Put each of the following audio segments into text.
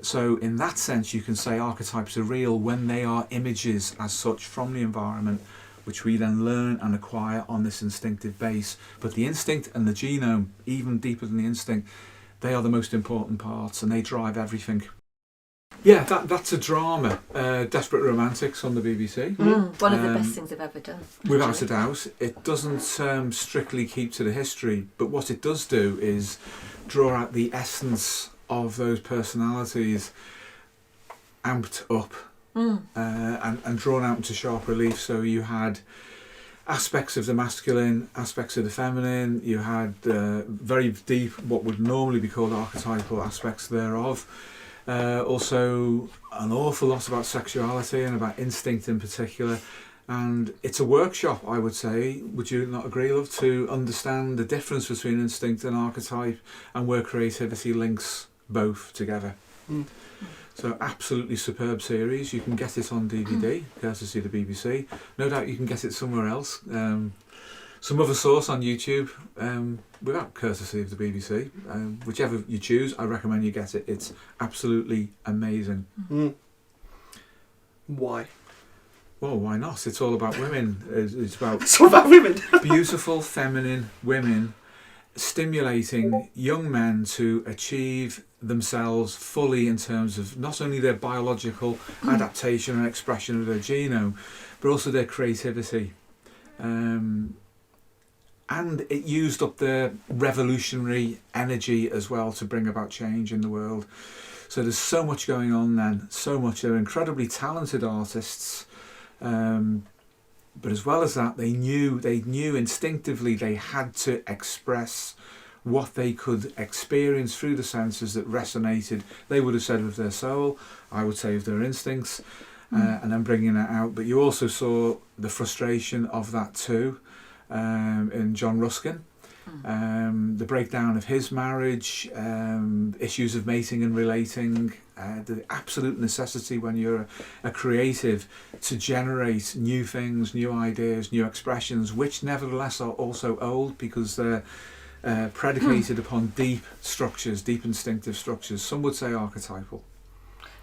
So in that sense, you can say archetypes are real when they are images as such from the environment, which we then learn and acquire on this instinctive base. But the instinct and the genome, even deeper than the instinct, they are the most important parts, and they drive everything. Yeah, that's a drama. Desperate Romantics on the BBC. One of the best things I've ever done. Without a doubt. It doesn't strictly keep to the history, but what it does do is draw out the essence of those personalities amped up and drawn out into sharp relief. So you had aspects of the masculine, aspects of the feminine, you had very deep, what would normally be called archetypal aspects thereof. Also an awful lot about sexuality and about instinct in particular, and it's a workshop, I would say, would you not agree, love, to understand the difference between instinct and archetype and where creativity links both together. So absolutely superb series. You can get it on DVD, courtesy of the BBC. No doubt you can get it somewhere else. Some other source on YouTube, without courtesy of the BBC. Whichever you choose, I recommend you get it. It's absolutely amazing. Why? Well, why not? It's all about women. It's about It's all about women. beautiful, feminine women stimulating young men to achieve themselves fully in terms of not only their biological adaptation and expression of their genome, but also their creativity. And it used up their revolutionary energy as well to bring about change in the world. So there's so much going on then, so much. They're incredibly talented artists, but as well as that, they knew instinctively they had to express what they could experience through the senses that resonated. They would have said with their soul, I would say with their instincts, and then bringing that out. But you also saw the frustration of that too. In John Ruskin, the breakdown of his marriage, issues of mating and relating, the absolute necessity when you're a creative to generate new things, new ideas, new expressions, which nevertheless are also old because they're predicated upon deep structures, deep instinctive structures. Some would say archetypal.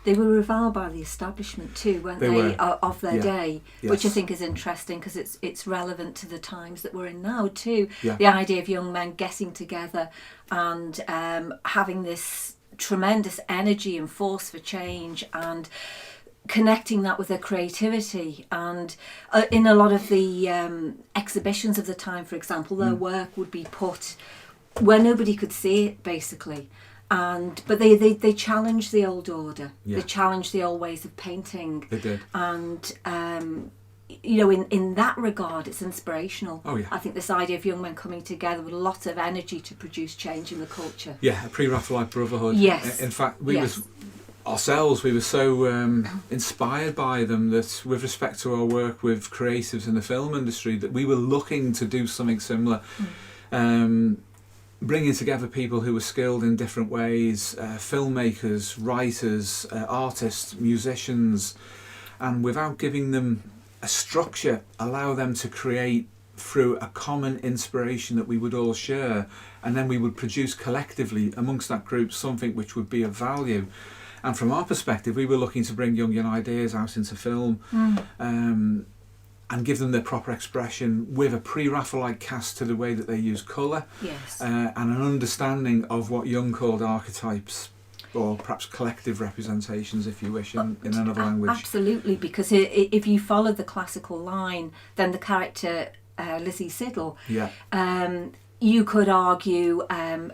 They were reviled by the establishment too, weren't they of their day, which I think is interesting because it's relevant to the times that we're in now too. The idea of young men getting together and having this tremendous energy and force for change and connecting that with their creativity. And in a lot of the exhibitions of the time, for example, their work would be put where nobody could see it, basically. But they challenged the old order. They challenged the old ways of painting. They did. And in that regard, it's inspirational. Oh yeah. I think this idea of young men coming together with a lot of energy to produce change in the culture. Yeah, a pre-raphaelite brotherhood. Yes. In fact, we were so inspired by them that, with respect to our work with creatives in the film industry, that we were looking to do something similar. Bringing together people who were skilled in different ways, filmmakers, writers, artists, musicians, and without giving them a structure, allow them to create through a common inspiration that we would all share, and then we would produce collectively amongst that group something which would be of value. And from our perspective, we were looking to bring Jungian ideas out into film, and give them their proper expression with a pre-raphaelite cast to the way that they use colour, and an understanding of what Jung called archetypes, or perhaps collective representations, if you wish, in another language. Absolutely, because if you follow the classical line, then the character Lizzie Siddle, you could argue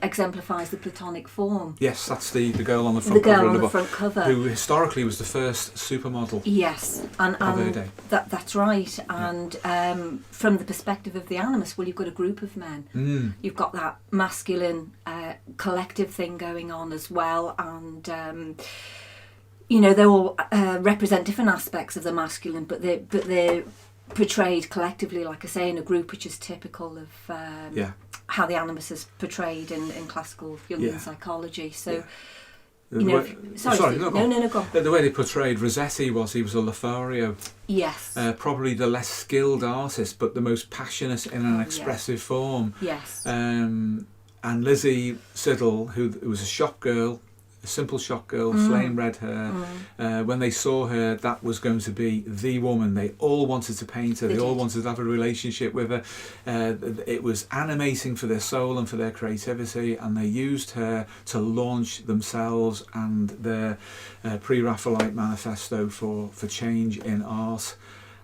exemplifies the Platonic form. Yes, that's the girl on the front cover. The girl on the front cover. Who historically was the first supermodel. Yes, and of her day. That's right. And from the perspective of the Animus, well, you've got a group of men. You've got that masculine collective thing going on as well, and they all represent different aspects of the masculine, but they're portrayed collectively, like I say, in a group, which is typical of how the Animus is portrayed in classical Jungian psychology. So, no, go on. The way they portrayed Rossetti he was a Lothario. Yes. Probably the less skilled artist, but the most passionate in an expressive form. Yes. And Lizzie Siddle, who was a shop girl, a simple shop girl, flame red hair. When they saw her, that was going to be the woman. They all wanted to paint her. They all wanted to have a relationship with her. It was animating for their soul and for their creativity, and they used her to launch themselves and their pre-raphaelite manifesto for change in art.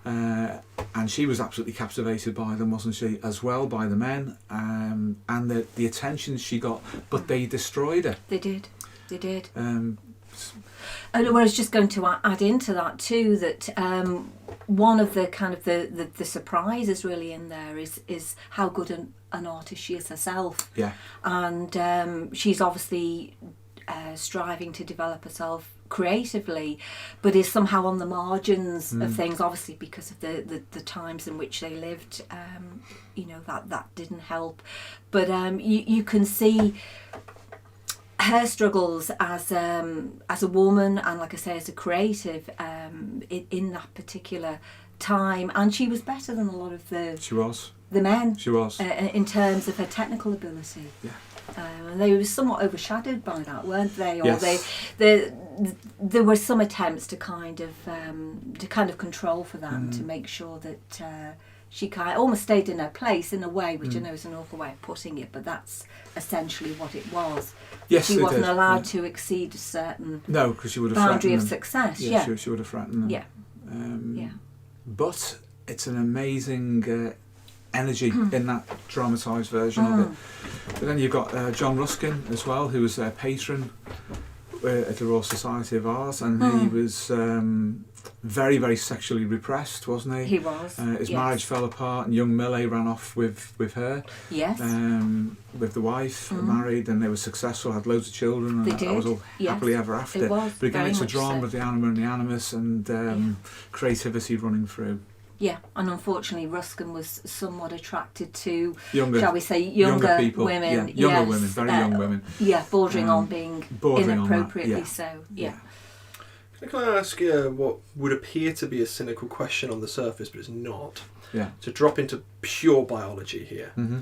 And she was absolutely captivated by them, wasn't she, as well, by the men, and the attention she got, but they destroyed her. They did. And I was just going to add into that too, that one of the kind of the surprises really in there is how good an artist she is herself. Yeah. And she's obviously striving to develop herself creatively, but is somehow on the margins of things, obviously because of the times in which they lived. That didn't help, but you can see her struggles as a woman, and like I say, as a creative, in that particular time. And she was better than a lot of the men. She was in terms of her technical ability. Yeah. And they were somewhat overshadowed by that, weren't they? Or yes. there were some attempts to kind of control for that, to make sure that she kind of almost stayed in her place in a way, which I know is an awful way of putting it, but that's essentially what it was. Yes, she wasn't allowed to exceed a certain because she would have boundary of them. Success. Yeah, she would have threatened them. Yeah. But it's an amazing energy in that dramatised version of it. But then you've got John Ruskin as well, who was their patron at the Royal Society of Art, and he was very, very sexually repressed, wasn't he? He was. His marriage fell apart, and young Millet ran off with her. Yes. With the wife, married, and they were successful, had loads of children, and that was all happily ever after. It was. But again, it's a drama so. of the Anima and the Animus, and creativity running through. Yeah, and unfortunately Ruskin was somewhat attracted to, younger, shall we say, younger people, women. Younger women, very young women. Yeah, bordering on being inappropriately on so. Can I ask what would appear to be a cynical question on the surface, but it's not? Yeah. To drop into pure biology here. Mm-hmm.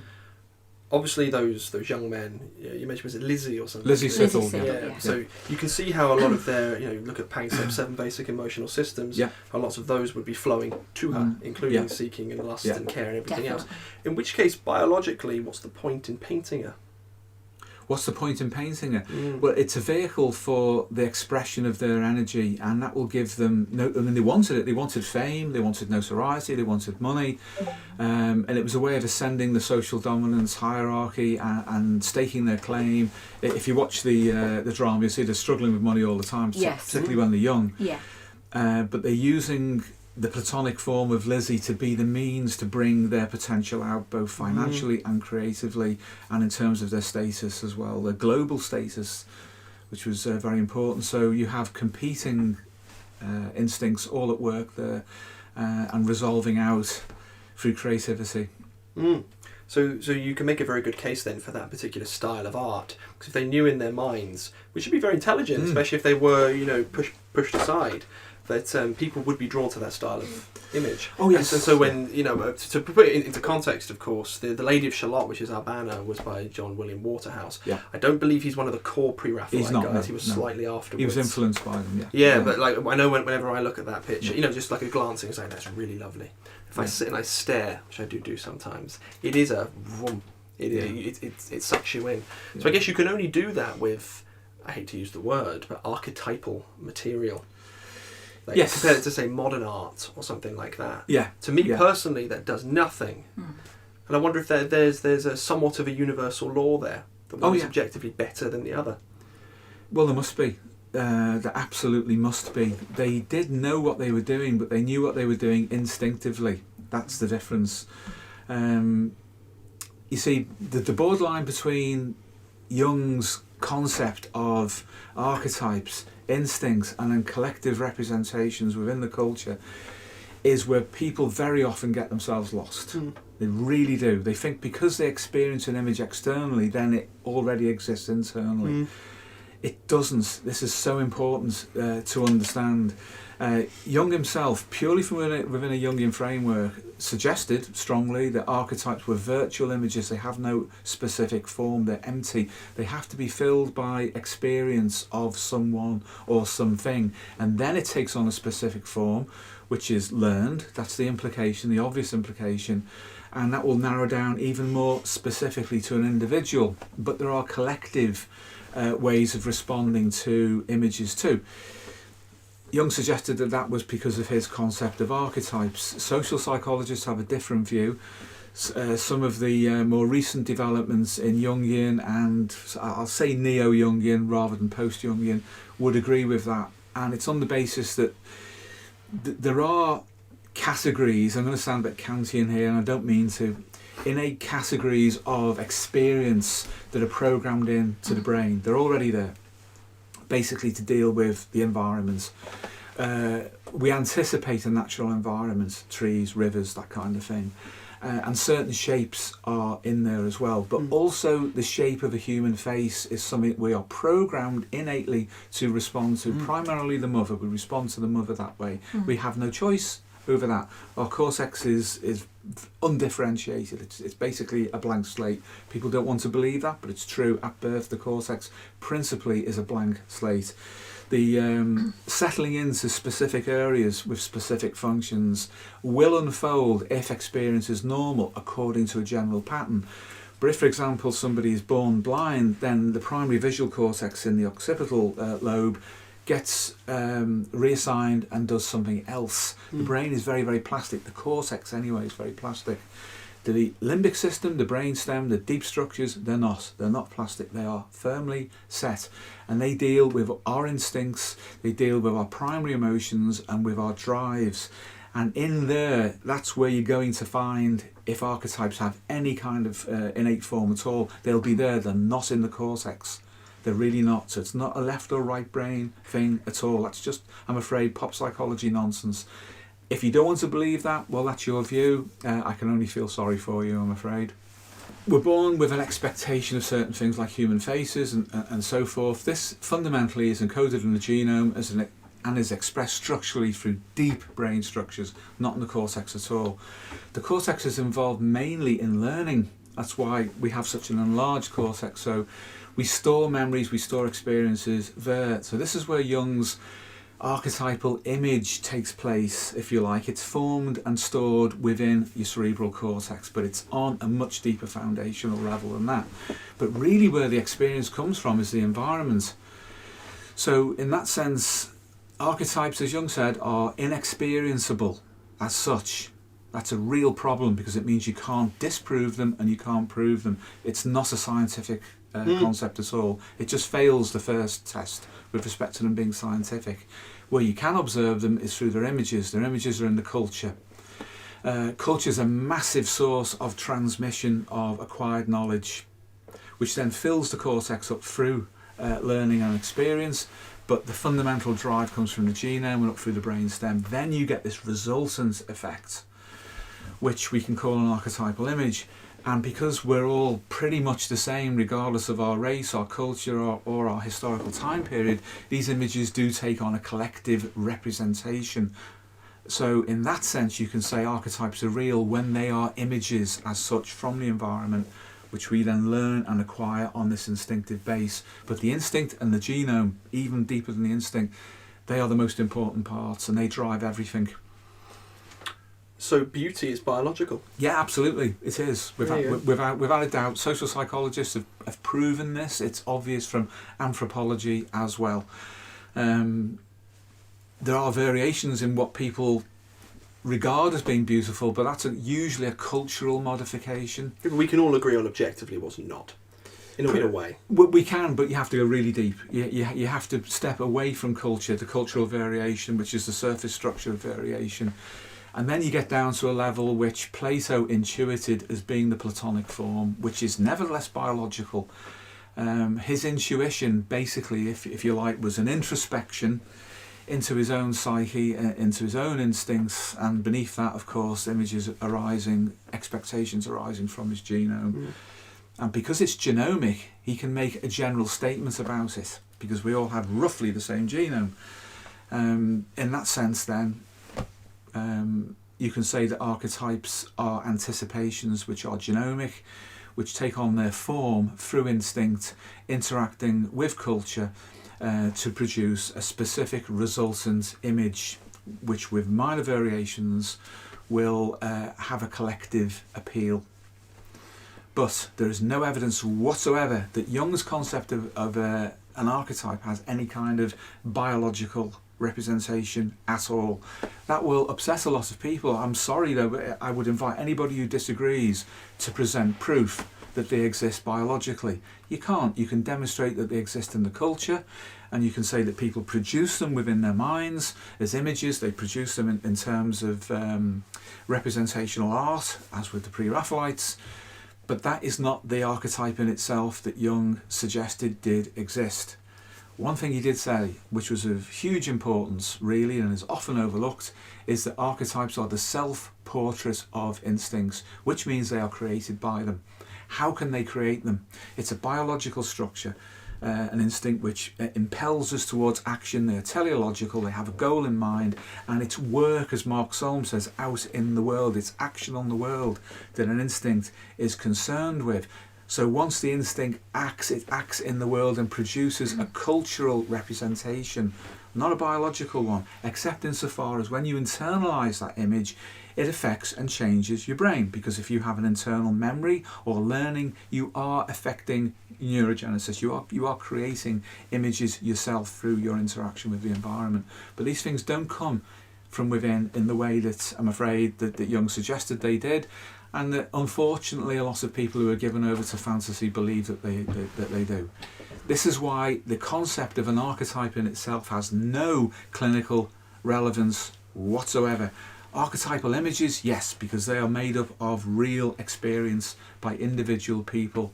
Obviously, those young men, you mentioned, was it Lizzie or something? Lizzie Siddle, yeah. So you can see how a lot of their, look at Panksepp's 7 basic emotional systems, how lots of those would be flowing to her, including seeking and lust and care and everything else. In which case, biologically, what's the point in painting her? What's the point in painting her? Well, it's a vehicle for the expression of their energy, and that will give them they wanted it. They wanted fame, they wanted notoriety, they wanted money, and it was a way of ascending the social dominance hierarchy and staking their claim. If you watch the drama, you see they're struggling with money all the time, particularly when they're young. Yeah. But they're using the platonic form of Lizzie to be the means to bring their potential out, both financially and creatively, and in terms of their status as well, their global status, which was very important. So you have competing instincts all at work there, and resolving out through creativity. So you can make a very good case then for that particular style of art, because if they knew in their minds, which would be very intelligent, especially if they were pushed aside, that people would be drawn to that style of image. Oh yes. And so when to put it into context, of course, the Lady of Shalott, which is our banner, was by John William Waterhouse. Yeah. I don't believe he's one of the core pre-Raphaelite guys. He was slightly afterwards. He was influenced by them. Yeah, but like I know whenever I look at that picture, just like a glancing, it's like that's really lovely. If I sit and I stare, which I do sometimes, it is a vroom. It sucks you in. So I guess you can only do that with, I hate to use the word, but archetypal material. Compared to, say, modern art or something like that. Yeah. To me personally, that does nothing. And I wonder if there's a somewhat of a universal law there, that one is objectively better than the other. Well, there must be. There absolutely must be. They did know what they were doing, but they knew what they were doing instinctively. That's the difference. You see, the borderline between Jung's concept of archetypes, instincts, and then collective representations within the culture is where people very often get themselves lost. They really do. They think because they experience an image externally, then it already exists internally. It doesn't. This is so important to understand. Jung himself, purely from within a Jungian framework, suggested strongly that archetypes were virtual images. They have no specific form. They're empty. They have to be filled by experience of someone or something, and then it takes on a specific form, which is learned. That's the implication, the obvious implication, and that will narrow down even more specifically to an individual. But there are collective ways of responding to images too. Jung suggested that that was because of his concept of archetypes. Social psychologists have a different view. Some of the more recent developments in Jungian, and I'll say neo-Jungian rather than post-Jungian, would agree with that. And it's on the basis that there are categories, I'm going to sound a bit Kantian here, and I don't mean to, innate categories of experience that are programmed into the brain. They're already there, basically to deal with the environment. We anticipate a natural environment, trees, rivers, that kind of thing. And certain shapes are in there as well. But also the shape of a human face is something we are programmed innately to respond to. Primarily the mother. We respond to the mother that way. We have no choice over that. Our cortex is undifferentiated. It's basically a blank slate. People don't want to believe that, but it's true. At birth, the cortex principally is a blank slate. The settling into specific areas with specific functions will unfold if experience is normal according to a general pattern. But if, for example, somebody is born blind, then the primary visual cortex in the occipital lobe gets reassigned and does something else. The brain is very, very plastic. The cortex anyway is very plastic. The limbic system, the brainstem, the deep structures, they're not plastic. They are firmly set, and they deal with our instincts, they deal with our primary emotions and with our drives. And in there, that's where you're going to find, if archetypes have any kind of innate form at all, they'll be there. They're not in the cortex. They're really not. So it's not a left or right brain thing at all. That's just, I'm afraid, pop psychology nonsense. If you don't want to believe that, well, that's your view. I can only feel sorry for you, I'm afraid. We're born with an expectation of certain things like human faces and so forth. This fundamentally is encoded in the genome and is expressed structurally through deep brain structures, not in the cortex at all. The cortex is involved mainly in learning. That's why we have such an enlarged cortex. So we store memories, we store experiences there. So this is where Jung's archetypal image takes place, if you like. It's formed and stored within your cerebral cortex, but it's on a much deeper foundational level than that. But really where the experience comes from is the environment. So in that sense, archetypes, as Jung said, are inexperienceable as such. That's a real problem because it means you can't disprove them and you can't prove them. It's not a scientific concept at all. It just fails the first test with respect to them being scientific. Where you can observe them is through their images. Their images are in the culture. Culture is a massive source of transmission of acquired knowledge, which then fills the cortex up through learning and experience. But the fundamental drive comes from the genome and up through the brainstem. Then you get this resultant effect, which we can call an archetypal image. And because we're all pretty much the same, regardless of our race, our culture, or our historical time period, these images do take on a collective representation. So in that sense, you can say archetypes are real when they are images as such from the environment, which we then learn and acquire on this instinctive base. But the instinct and the genome, even deeper than the instinct, they are the most important parts, and they drive everything. So beauty is biological? Yeah, absolutely, it is. Without a doubt. Social psychologists have proven this. It's obvious from anthropology as well. There are variations in what people regard as being beautiful, but that's usually a cultural modification. We can all agree on objectively what's not, in a way. We can, but you have to go really deep. You have to step away from culture, the cultural variation, which is the surface structure of variation. And then you get down to a level which Plato intuited as being the Platonic form, which is nevertheless biological. His intuition, basically, if you like, was an introspection into his own psyche, into his own instincts, and beneath that, of course, images arising, expectations arising from his genome. And because it's genomic, he can make a general statement about it. because we all have roughly the same genome. In that sense, then, you can say that archetypes are anticipations which are genomic, which take on their form through instinct, interacting with culture to produce a specific resultant image, which with minor variations will have a collective appeal. But there is no evidence whatsoever that Jung's concept of an archetype has any kind of biological representation at all. That will upset a lot of people. I'm sorry though, but I would invite anybody who disagrees to present proof that they exist biologically. You can't. You can demonstrate that they exist in the culture, and you can say that people produce them within their minds as images. They produce them in terms of representational art, as with the pre-Raphaelites. But that is not the archetype in itself that Jung suggested did exist. One thing he did say, which was of huge importance really and is often overlooked, is that archetypes are the self-portrait of instincts, which means they are created by them. How can they create them? It's a biological structure, an instinct which impels us towards action. They are teleological, they have a goal in mind, and it's work, as Mark Solm says, out in the world. It's action on the world that an instinct is concerned with. So once the instinct acts, it acts in the world and produces a cultural representation, not a biological one, except insofar as when you internalise that image, it affects and changes your brain. Because if you have an internal memory or learning, you are affecting neurogenesis. You are creating images yourself through your interaction with the environment. But these things don't come from within in the way that I'm afraid that Jung suggested they did. And that unfortunately a lot of people who are given over to fantasy believe that they do. This is why the concept of an archetype in itself has no clinical relevance whatsoever. Archetypal images, yes, because they are made up of real experience by individual people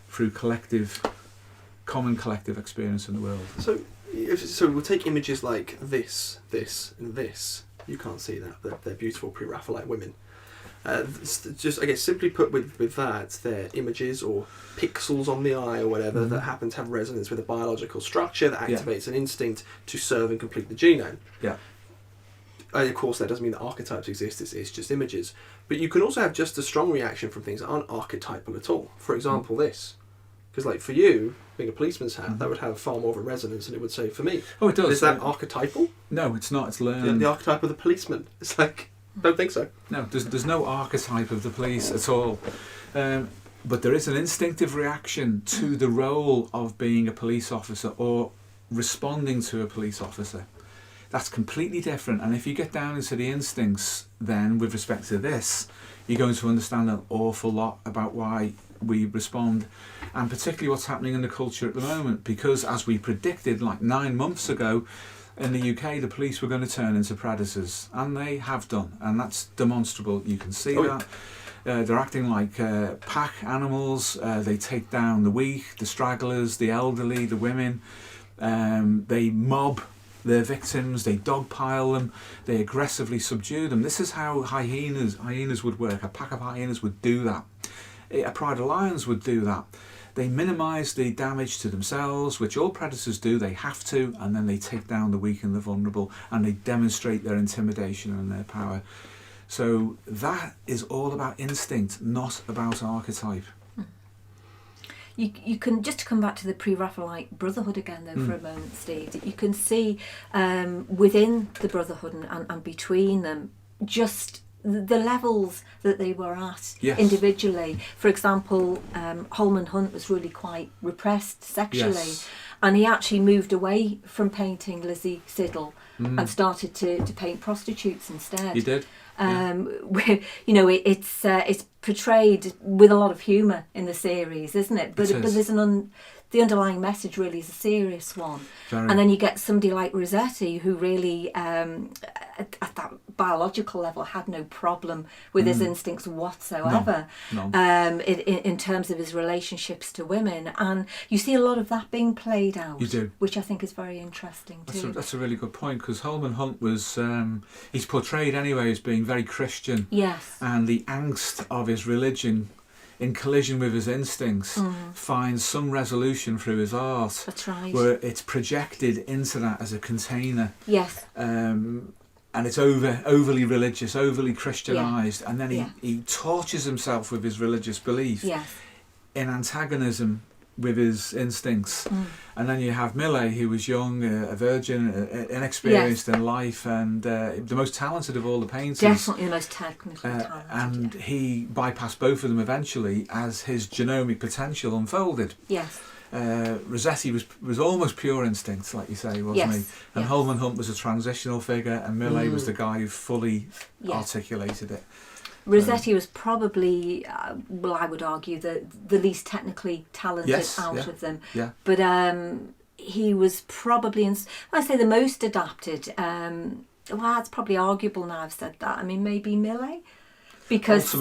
through common collective experience in the world. So we'll take images like this, and this. You can't see that. They're beautiful pre-Raphaelite women. Just, I guess, simply put with that, they're images or pixels on the eye or whatever that happen to have resonance with a biological structure that activates an instinct to serve and complete the genome. Yeah. Of course, that doesn't mean that archetypes exist, it's just images. But you can also have just a strong reaction from things that aren't archetypal at all. For example, this. Because, like, for you, being a policeman's hat, that would have far more of a resonance than it would say for me. Oh, it does. Is that archetypal? No, it's not. It's learned. The archetype of the policeman. It's like... Don't think so. No, there's no archetype of the police at all. But there is an instinctive reaction to the role of being a police officer or responding to a police officer. That's completely different. And if you get down into the instincts, then with respect to this, you're going to understand an awful lot about why we respond, and particularly what's happening in the culture at the moment. Because as we predicted like 9 months ago, in the UK, the police were going to turn into predators, and they have done, and that's demonstrable. You can see that. They're acting like pack animals. They take down the weak, the stragglers, the elderly, the women. They mob their victims, they dogpile them, they aggressively subdue them. This is how hyenas would work. A pack of hyenas would do that. A pride of lions would do that. They minimise the damage to themselves, which all predators do. They have to, and then they take down the weak and the vulnerable, and they demonstrate their intimidation and their power. So that is all about instinct, not about archetype. You can, just to come back to the pre-Raphaelite brotherhood again though for a moment, Steve, you can see within the brotherhood and between them just the levels that they were at individually. For example, Holman Hunt was really quite repressed sexually, and he actually moved away from painting Lizzie Siddle and started to paint prostitutes instead. He did. You know, it's portrayed with a lot of humour in the series, isn't it? But there's the underlying message really is a serious one. Very. And then you get somebody like Rossetti, who really, at that biological level, had no problem with his instincts whatsoever. No. In terms of his relationships to women. And you see a lot of that being played out. You do. Which I think is very interesting too. That's a really good point, because Holman Hunt was, he's portrayed anyway as being very Christian. Yes. And the angst of his religion in collision with his instincts, finds some resolution through his art. That's right. Where it's projected into that as a container. Yes. And it's overly religious, overly Christianized, and then he tortures himself with his religious belief in antagonism with his instincts. And then you have Millet, who was young, a virgin, inexperienced in life, and the most talented of all the painters. Definitely the most technically talented. And he bypassed both of them eventually as his genomic potential unfolded. Yes. Rossetti was almost pure instinct, like you say, wasn't he? And Holman Hunt was a transitional figure, and Millet was the guy who fully articulated it. Rossetti was probably, I would argue, the least technically talented of them. Yeah. But he was probably, I say the most adapted. It's probably arguable now I've said that. I mean, maybe Millet, because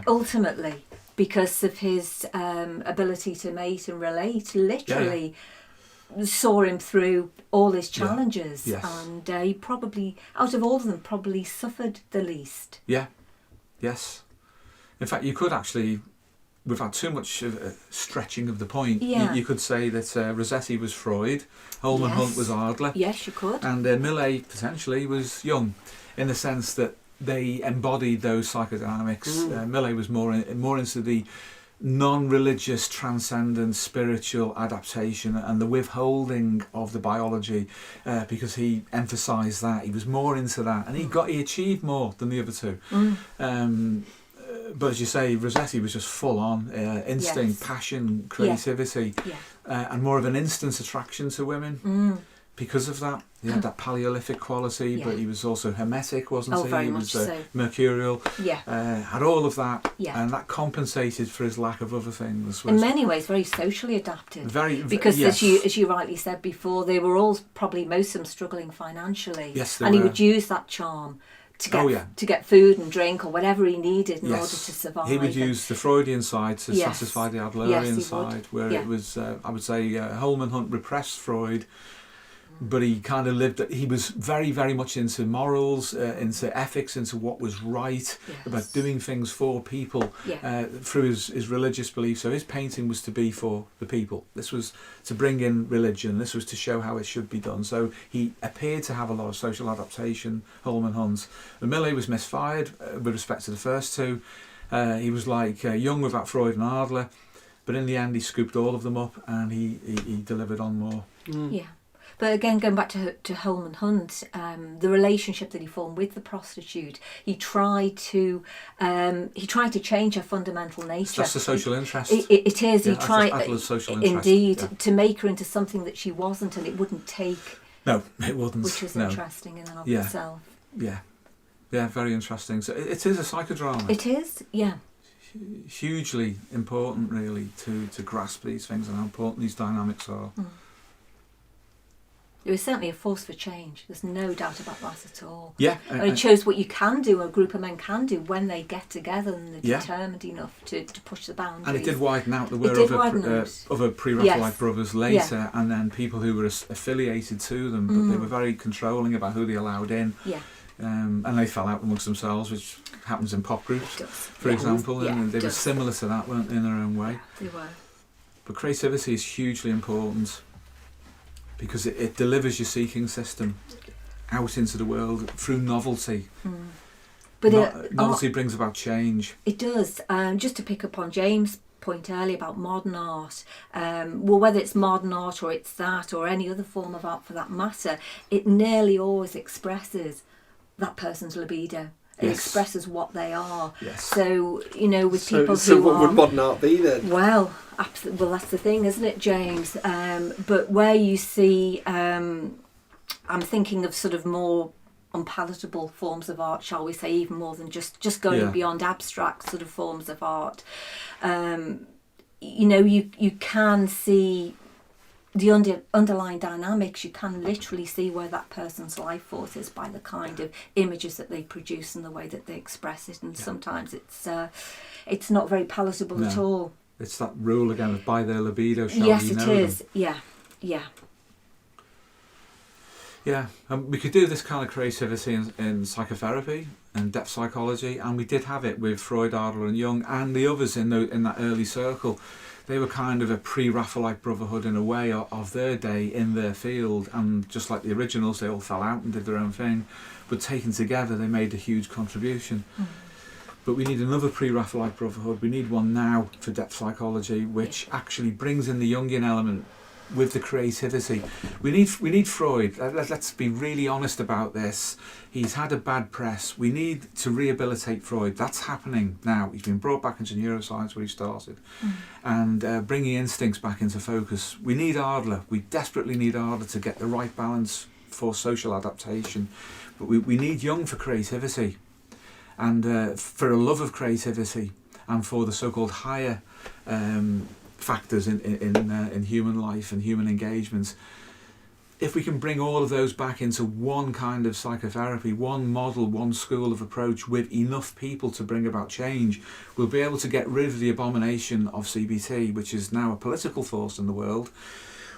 ultimately, because of his ability to mate and relate, literally saw him through all his challenges, and he probably, out of all of them, probably suffered the least. Yeah. Yes. In fact, you could actually, without too much of a stretching of the point, you could say that Rossetti was Freud, Holman Hunt was Adler. Yes, you could. And Millet potentially was Jung, in the sense that they embodied those psychodynamics. Millet was more into the non-religious, transcendent, spiritual adaptation and the withholding of the biology, because he emphasised that. He was more into that, and he achieved more than the other two. But as you say, Rossetti was just full on instinct, passion, creativity, and more of an instant attraction to women. Because of that, he had that Paleolithic quality, but he was also hermetic, wasn't he? Very he much was so. Mercurial. Had all of that, and that compensated for his lack of other things. In many ways, very socially adapted. Because as you rightly said before, they were all probably most of them struggling financially. Yes, they and were. he would use that charm to get food and drink or whatever he needed in order to survive. He would use the Freudian side to satisfy the Adlerian side, where it was, I would say, Holman Hunt repressed Freud. But he kind of he was very, very much into morals, into ethics, into what was right, about doing things for people through his religious beliefs. So his painting was to be for the people. This was to bring in religion. This was to show how it should be done. So he appeared to have a lot of social adaptation, Holman Hunt. And Millet was misfired with respect to the first two. He was like Jung without Freud and Adler. But in the end, he scooped all of them up and he delivered on more. Yeah. But again, going back to Holman Hunt, the relationship that he formed with the prostitute, he tried to change her fundamental nature. That's the social interest. It is. Yeah, he tried, Adler's social interest. Indeed, to make her into something that she wasn't, and it wouldn't take. No, it wouldn't. Which was interesting in and of itself. Yeah, very interesting. So it is a psychodrama. It is, yeah. Hugely important, really, to grasp these things and how important these dynamics are. It was certainly a force for change. There's no doubt about that at all. Yeah. And it shows what you can do, a group of men can do when they get together and they're determined enough to push the boundaries. And it did widen out. There were other pre-raphaelite brothers later, and then people who were affiliated to them, but they were very controlling about who they allowed in. Yeah. And they fell out amongst themselves, which happens in pop groups, for example, and they were similar to that, weren't they, in their own way? They were. But creativity is hugely important, because it delivers your seeking system out into the world through novelty. But novelty brings about change. It does. Just to pick up on James' point earlier about modern art, whether it's modern art or it's that or any other form of art for that matter, it nearly always expresses that person's libido. It expresses what they are. Yes. So, with people so who what would modern art be then? Well, absolutely. Well, that's the thing, isn't it, James? But where you see, I'm thinking of sort of more unpalatable forms of art, shall we say, even more than just going beyond abstract sort of forms of art. You can see the underlying dynamics. You can literally see where that person's life force is by the kind of images that they produce and the way that they express it, and sometimes it's not very palatable at all. It's that rule again of by their libido shall yes, ye it know is. them. Yeah. Yeah, and we could do this kind of creativity in psychotherapy and depth psychology, and we did have it with Freud, Adler and Jung and the others in that early circle. They were kind of a pre-raphaelite brotherhood in a way of their day in their field, and just like the originals, they all fell out and did their own thing, but taken together they made a huge contribution. But we need another pre-raphaelite brotherhood. We need one now for depth psychology, which actually brings in the Jungian element with the creativity. We need Freud. Let's be really honest about this. He's had a bad press. We need to rehabilitate Freud. That's happening now. He's been brought back into neuroscience where he started, and bringing instincts back into focus. We need Adler. We desperately need Adler to get the right balance for social adaptation. But we need Jung for creativity, and for a love of creativity, and for the so-called higher factors in human life and human engagements. If we can bring all of those back into one kind of psychotherapy, one model, one school of approach with enough people to bring about change, we'll be able to get rid of the abomination of CBT, which is now a political force in the world.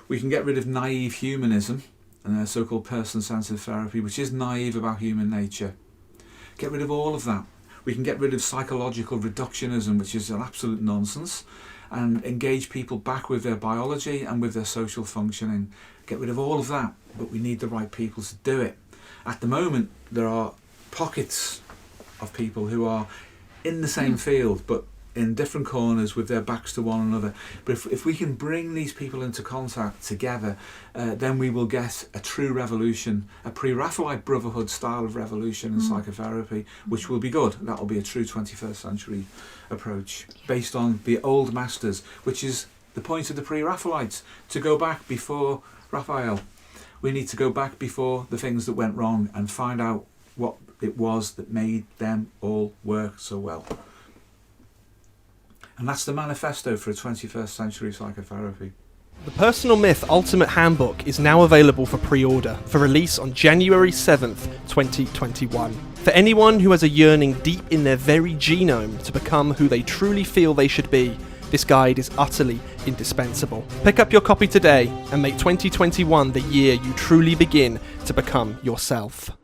We can get rid of naive humanism and so-called person-centered therapy, which is naive about human nature. Get rid of all of that. We can get rid of psychological reductionism, which is an absolute nonsense, and engage people back with their biology and with their social functioning. Get rid of all of that, but we need the right people to do it. At the moment, there are pockets of people who are in the same field, but in different corners with their backs to one another. But if we can bring these people into contact together, then we will get a true revolution, a pre-raphaelite brotherhood style of revolution in psychotherapy, which will be good. That will be a true 21st century approach based on the old masters, which is the point of the pre-Raphaelites, to go back before Raphael. We need to go back before the things that went wrong and find out what it was that made them all work so well. And that's the manifesto for a 21st century psychotherapy. The Personal Myth Ultimate Handbook is now available for pre-order, for release on January 7th, 2021. For anyone who has a yearning deep in their very genome to become who they truly feel they should be, this guide is utterly indispensable. Pick up your copy today and make 2021 the year you truly begin to become yourself.